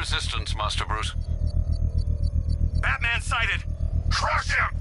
Resistance, Master Bruce. Batman sighted! Crush him!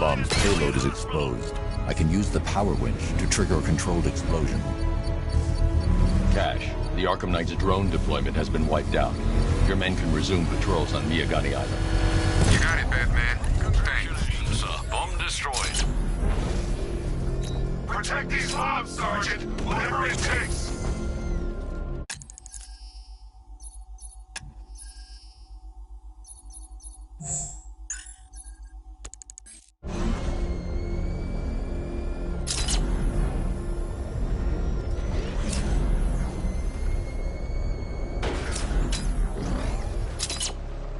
bomb's payload is exposed. I can use the power winch to trigger a controlled explosion. Cash, the Arkham Knight's drone deployment has been wiped out. Your men can resume patrols on Miyagani Island. You got it, Batman. Congratulations, bomb destroyed. Protect these labs, Sergeant! Whatever it takes!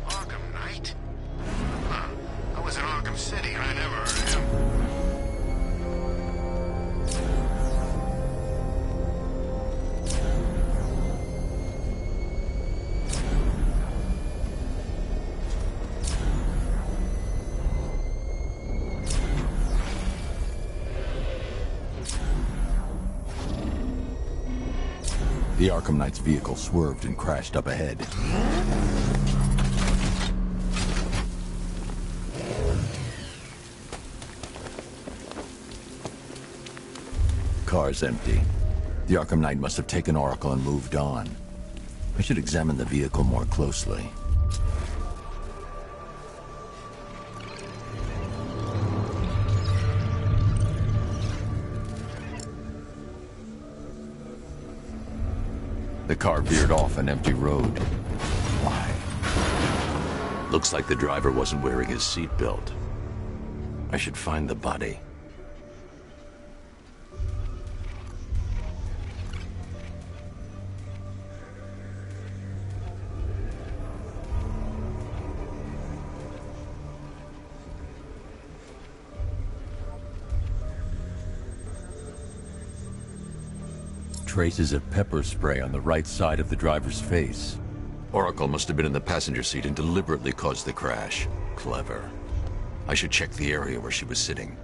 Arkham Knight? Huh. I was in Arkham City. I never heard of him. The Arkham Knight's vehicle swerved and crashed up ahead. Car's empty. The Arkham Knight must have taken Oracle and moved on. I should examine the vehicle more closely. The car veered off an empty road. Why? Looks like the driver wasn't wearing his seatbelt. I should find the body. traces of pepper spray on the right side of the driver's face. Oracle must have been in the passenger seat and deliberately caused the crash. Clever. I should check the area where she was sitting.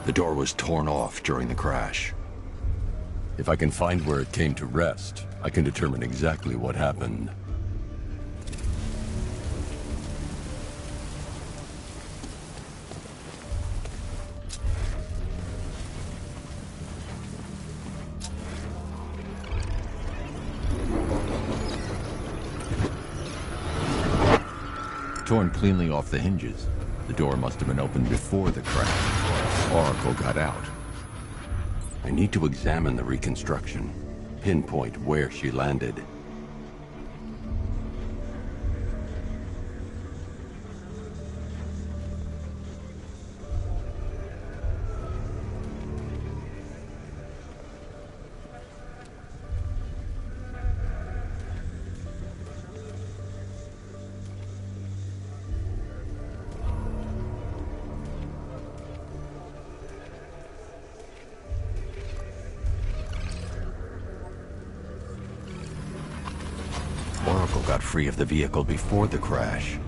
The door was torn off during the crash. If I can find where it came to rest, I can determine exactly what happened. Torn cleanly off the hinges. The door must have been opened before the crash. Oracle got out. I need to examine the reconstruction, pinpoint where she landed. Oracle got free of the vehicle before the crash.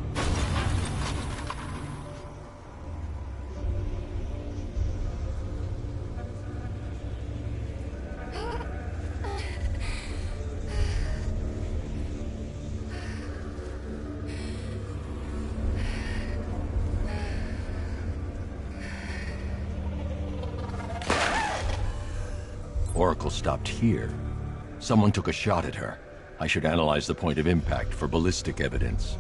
Oracle stopped here. Someone took a shot at her. I should analyze the point of impact for ballistic evidence.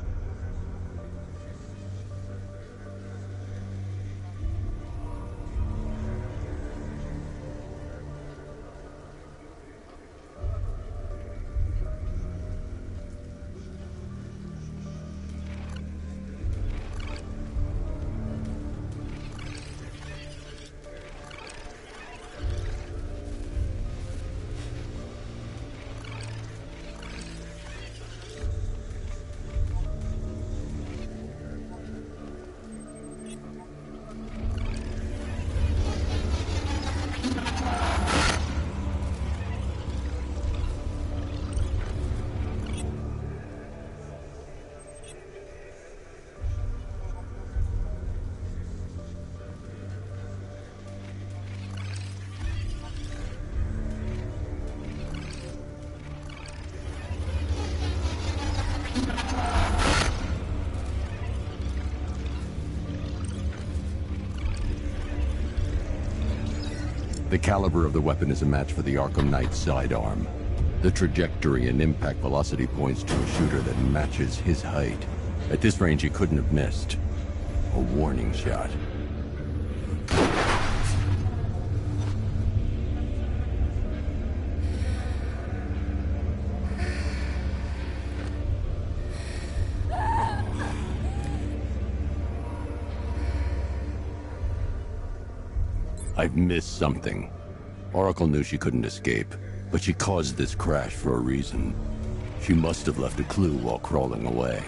The caliber of the weapon is a match for the Arkham Knight's sidearm. The trajectory and impact velocity points to a shooter that matches his height. At this range, he couldn't have missed. A warning shot. I've missed something. Oracle knew she couldn't escape, but she caused this crash for a reason. She must have left a clue while crawling away.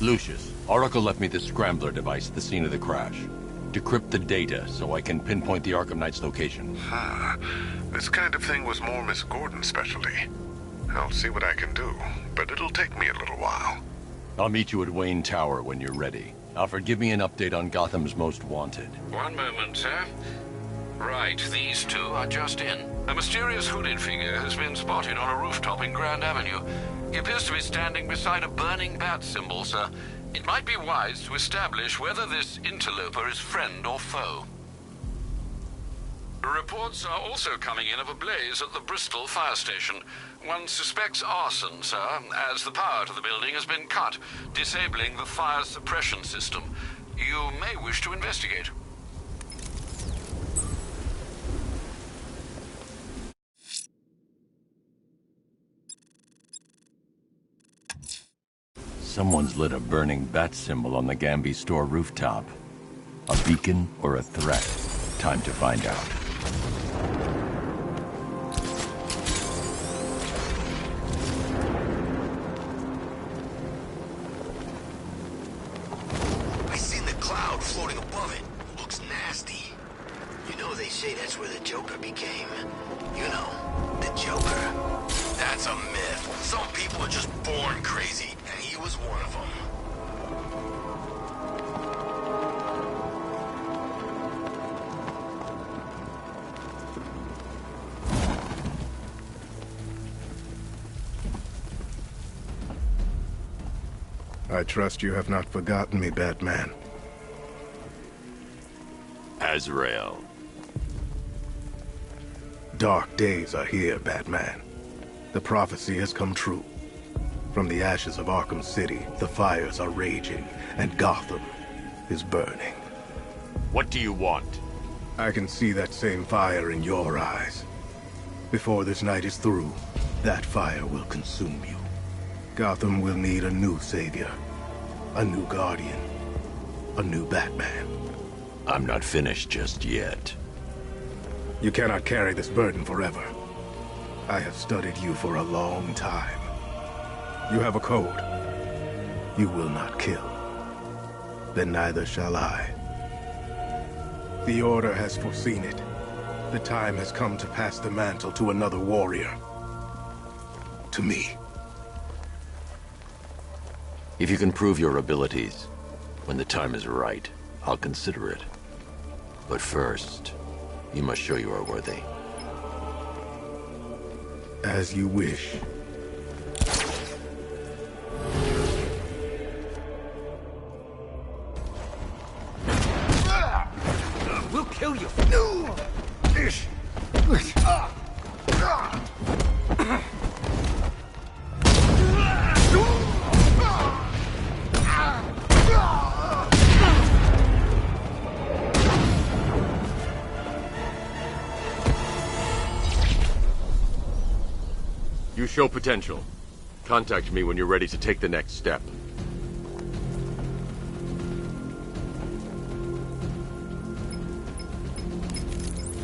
Lucius, Oracle left me the scrambler device at the scene of the crash. Decrypt the data so I can pinpoint the Arkham Knight's location. This kind of thing was more Miss Gordon's specialty. I'll see what I can do, but it'll take me a little while. I'll meet you at Wayne Tower when you're ready. Alfred, give me an update on Gotham's Most Wanted. One moment, sir. Right, these two are just in. A mysterious hooded figure has been spotted on a rooftop in Grand Avenue. He appears to be standing beside a burning bat symbol, sir. It might be wise to establish whether this interloper is friend or foe. Reports are also coming in of a blaze at the Bristol fire station. One suspects arson, sir, as the power to the building has been cut, disabling the fire suppression system. You may wish to investigate. Someone's lit a burning bat symbol on the Gamby store rooftop. A beacon or a threat? Time to find out. I seen the cloud floating above it. Looks nasty. You know they say that's where the Joker became. You know, the Joker. That's a myth. Some people are just born crazy, and he was one of them. I trust you have not forgotten me, Batman. Azrael. Dark days are here, Batman. The prophecy has come true. From the ashes of Arkham City, the fires are raging, and Gotham is burning. What do you want? I can see that same fire in your eyes. Before this night is through, that fire will consume you. Gotham will need a new savior, a new guardian, a new Batman. I'm not finished just yet. You cannot carry this burden forever. I have studied you for a long time. You have a code. You will not kill. Then neither shall I. The Order has foreseen it. The time has come to pass the mantle to another warrior. To me. If you can prove your abilities, when the time is right, I'll consider it. But first, you must show you are worthy. As you wish. We'll kill you. You show potential. Contact me when you're ready to take the next step.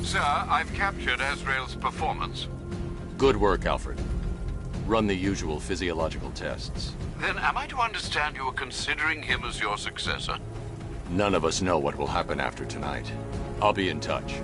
Sir, I've captured Azrael's performance. Good work, Alfred. Run the usual physiological tests. Then am I to understand you are considering him as your successor? None of us know what will happen after tonight. I'll be in touch.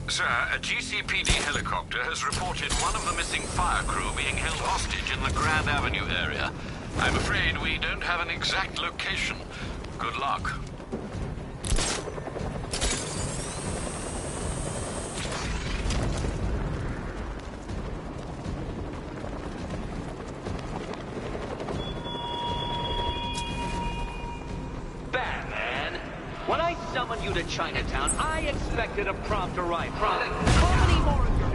Sir, a GCPD helicopter has reported one of the missing fire crew being held hostage in the Grand Avenue area. I'm afraid we don't have an exact location. Good luck. When I summoned you to Chinatown, I expected a prompt arrival. How many more of your...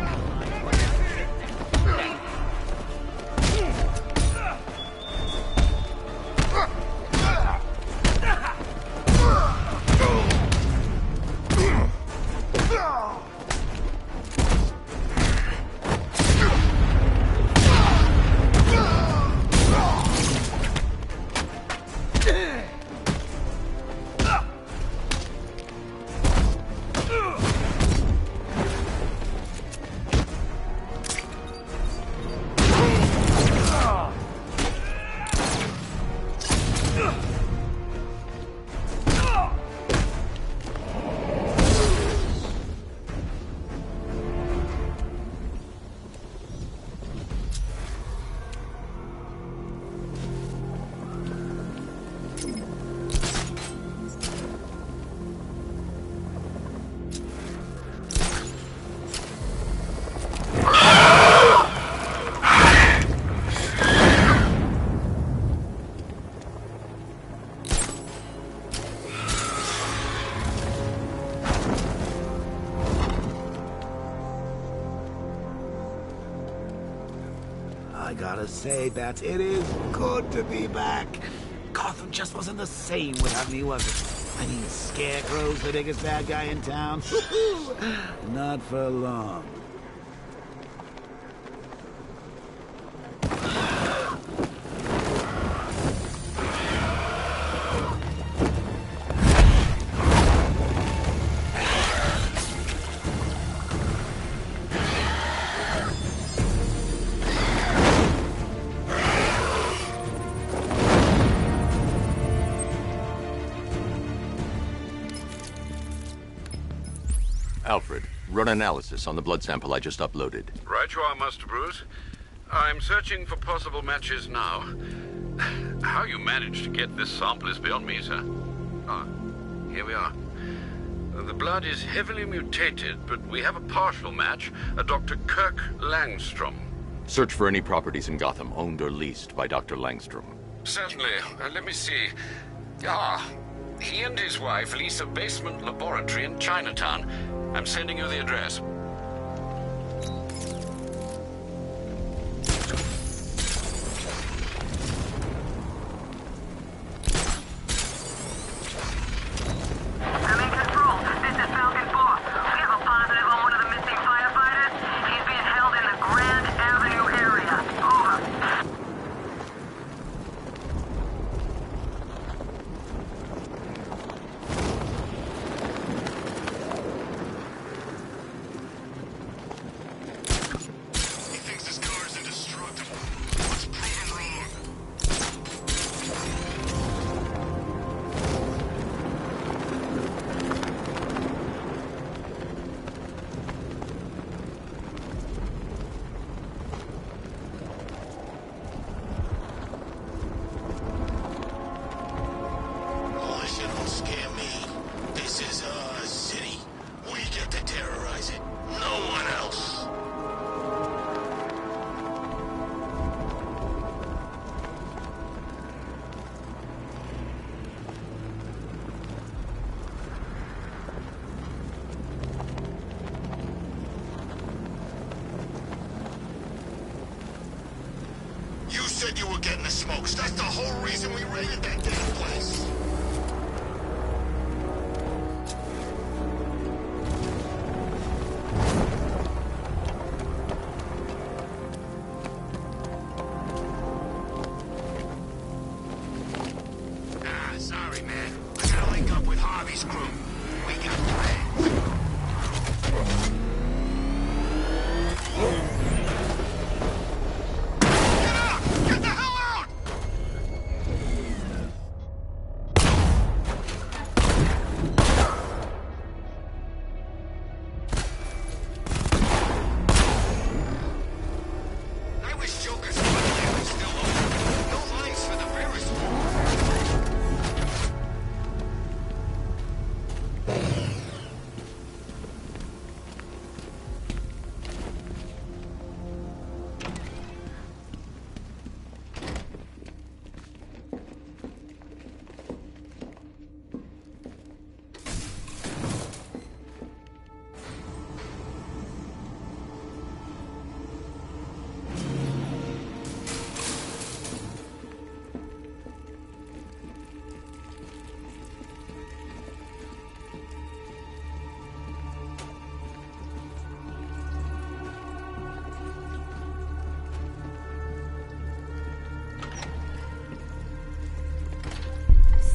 Gotta say, Bats, it is good to be back. Gotham just wasn't the same without me, was it? I mean, Scarecrow's the biggest bad guy in town. Not for long. Alfred, run analysis on the blood sample I just uploaded. Right you are, Master Bruce. I'm searching for possible matches now. How you managed to get this sample is beyond me, sir. Ah, here we are. The blood is heavily mutated, but we have a partial match, a Dr. Kirk Langstrom. Search for any properties in Gotham owned or leased by Dr. Langstrom. Certainly. Let me see. Ah, he and his wife lease a basement laboratory in Chinatown. I'm sending you the address. Coming control. This is Falcon 4. We have a positive on one of the missing firefighters. He's being held in the Grand Avenue area. Over. He thinks his car is indestructible. Let's prove him wrong. Oh, this shit don't scare me. This is our city. We get to terrorize it. No one else. You said you were getting the smokes. That's the whole reason we raided that damn place. Ah, sorry, man. I gotta link up with Harvey's crew. We got plans. Get out! Get the hell out! I wish Joker's Monday was still open. No lines for the Ferris wheel.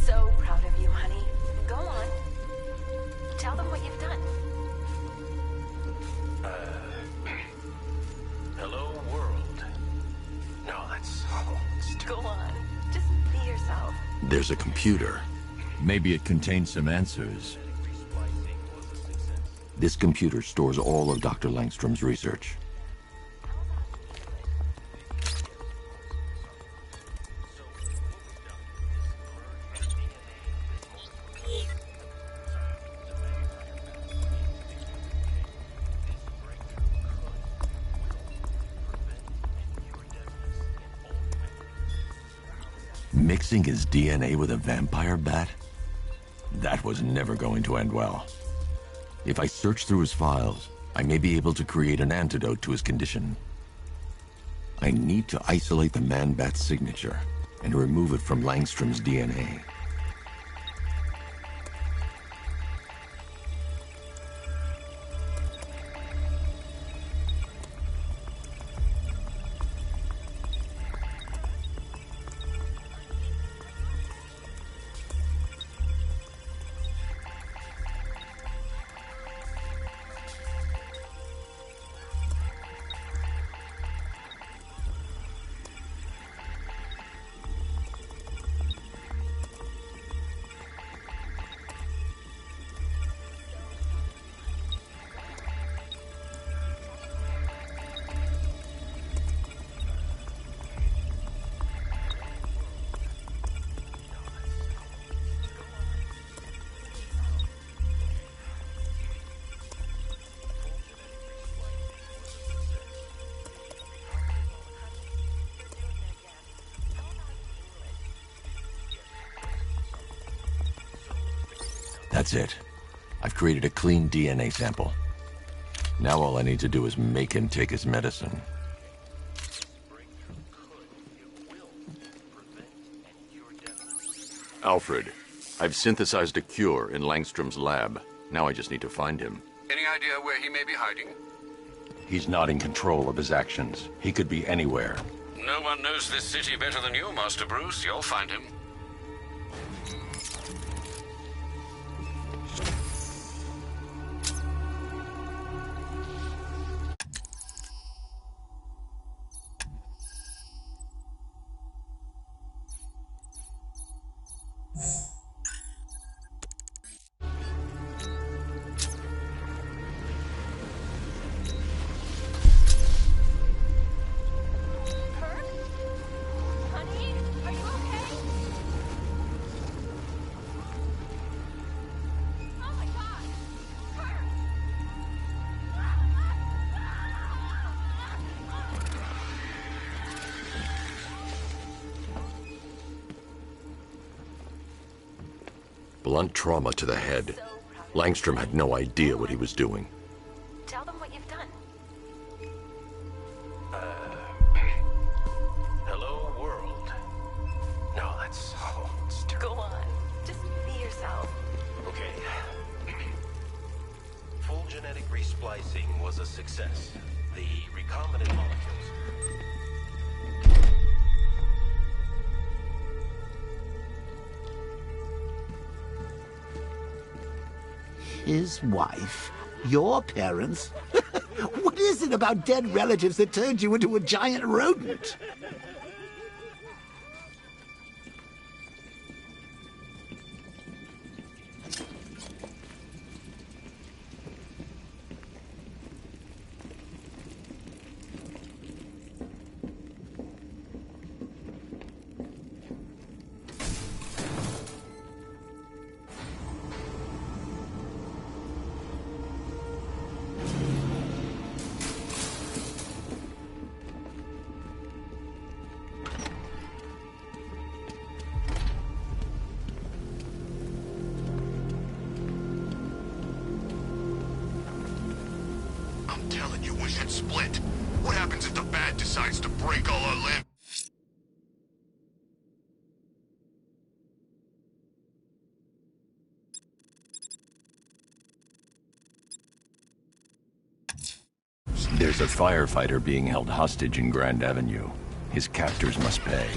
So proud of you, honey. Go on. Tell them what you've done. Hello, world. No, that's... Go on. Just be yourself. There's a computer. Maybe it contains some answers. This computer stores all of Dr. Langstrom's research. Mixing his DNA with a vampire bat? That was never going to end well. If I search through his files, I may be able to create an antidote to his condition. I need to isolate the Man-Bat signature and remove it from Langstrom's DNA. That's it. I've created a clean DNA sample. Now all I need to do is make him take his medicine. Alfred, I've synthesized a cure in Langstrom's lab. Now I just need to find him. Any idea where he may be hiding? He's not in control of his actions. He could be anywhere. No one knows this city better than you, Master Bruce. You'll find him. Blunt trauma to the head. Langstrom had no idea what he was doing. Tell them what you've done. Hello, world. No, that's so stupid. Go on. Just be yourself. Okay. Full genetic resplicing was a success. The recombinant molecules. His wife? Your parents? What is it about dead relatives that turned you into a giant rodent? Split. What happens if the Bat decides to break all our limbs? There's a firefighter being held hostage in Grand Avenue. His captors must pay.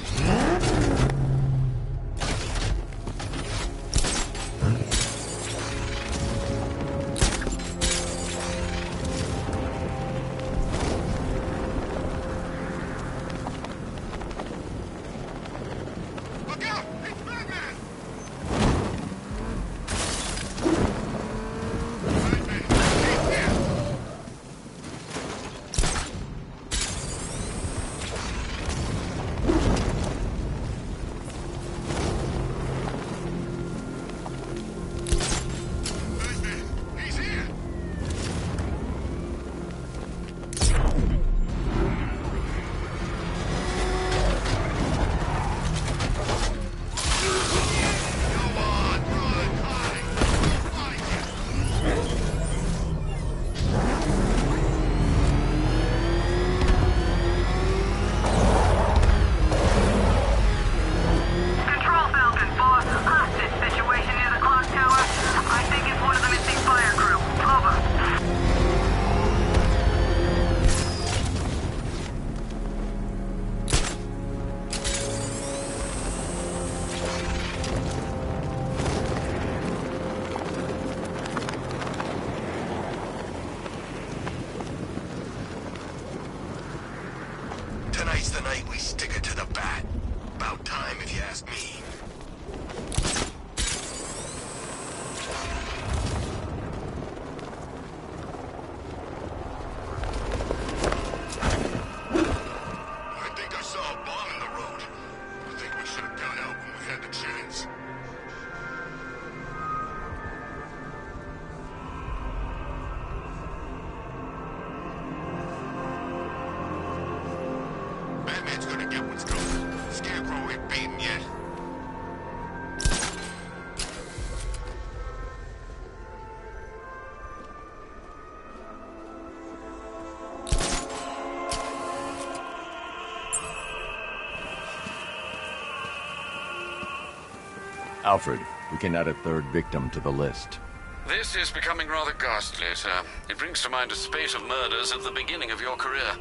Alfred, we can add a third victim to the list. This is becoming rather ghastly, sir. It brings to mind a spate of murders at the beginning of your career.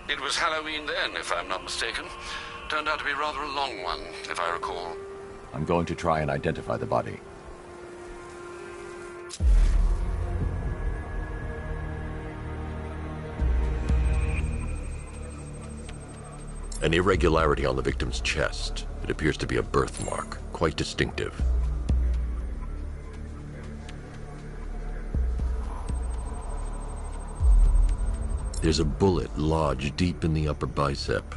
It was Halloween then, if I'm not mistaken. Turned out to be rather a long one, if I recall. I'm going to try and identify the body. An irregularity on the victim's chest. It appears to be a birthmark, quite distinctive. There's a bullet lodged deep in the upper bicep.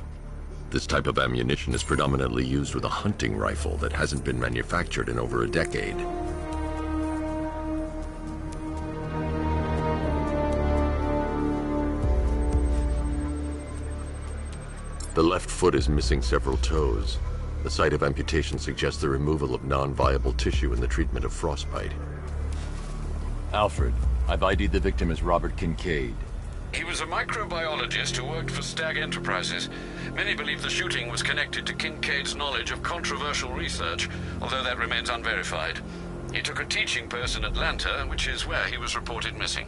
This type of ammunition is predominantly used with a hunting rifle that hasn't been manufactured in over a decade. The left foot is missing several toes. The site of amputation suggests the removal of non-viable tissue in the treatment of frostbite. Alfred, I've ID'd the victim as Robert Kincaid. He was a microbiologist who worked for Stag Enterprises. Many believe the shooting was connected to Kincaid's knowledge of controversial research, although that remains unverified. He took a teaching post in Atlanta, which is where he was reported missing.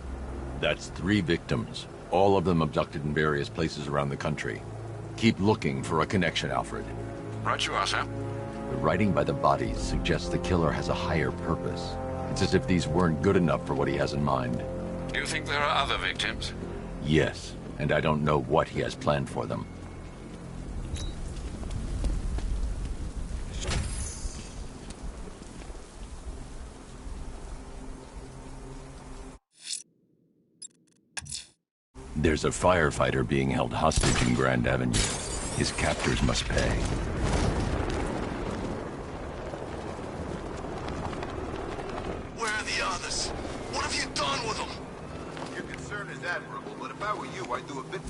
That's 3 victims, all of them abducted in various places around the country. Keep looking for a connection, Alfred. Right you are, sir. The writing by the bodies suggests the killer has a higher purpose. It's as if these weren't good enough for what he has in mind. Do you think there are other victims? Yes, and I don't know what he has planned for them. There's a firefighter being held hostage in Grand Avenue. His captors must pay. Where are the others? What have you done with them? Your concern is admirable, but if I were you, I'd do a bit...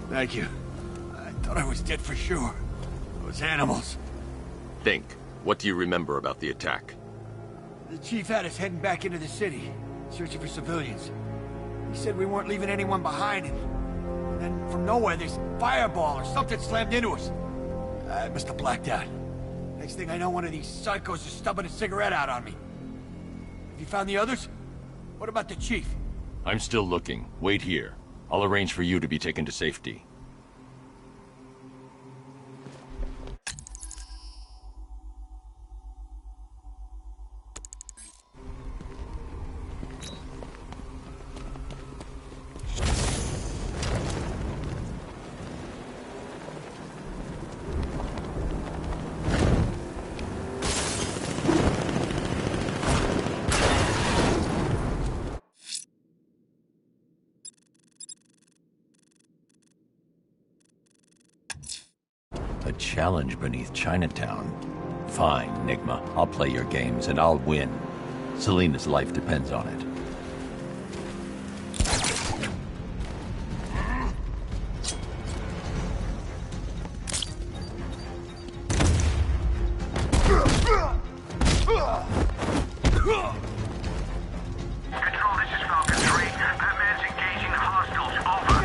Thank you. I thought I was dead for sure. Those animals. Think. What do you remember about the attack? The chief had us heading back into the city, searching for civilians. He said we weren't leaving anyone behind, and then from nowhere this fireball or something slammed into us. I must have blacked out. Next thing I know, one of these psychos is stubbing a cigarette out on me. Have you found the others? What about the chief? I'm still looking. Wait here. I'll arrange for you to be taken to safety. A challenge beneath Chinatown. Fine, Nigma. I'll play your games, and I'll win. Selena's life depends on it. Control, this is Falcon 3. That man's engaging hostiles. Over.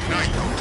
Night.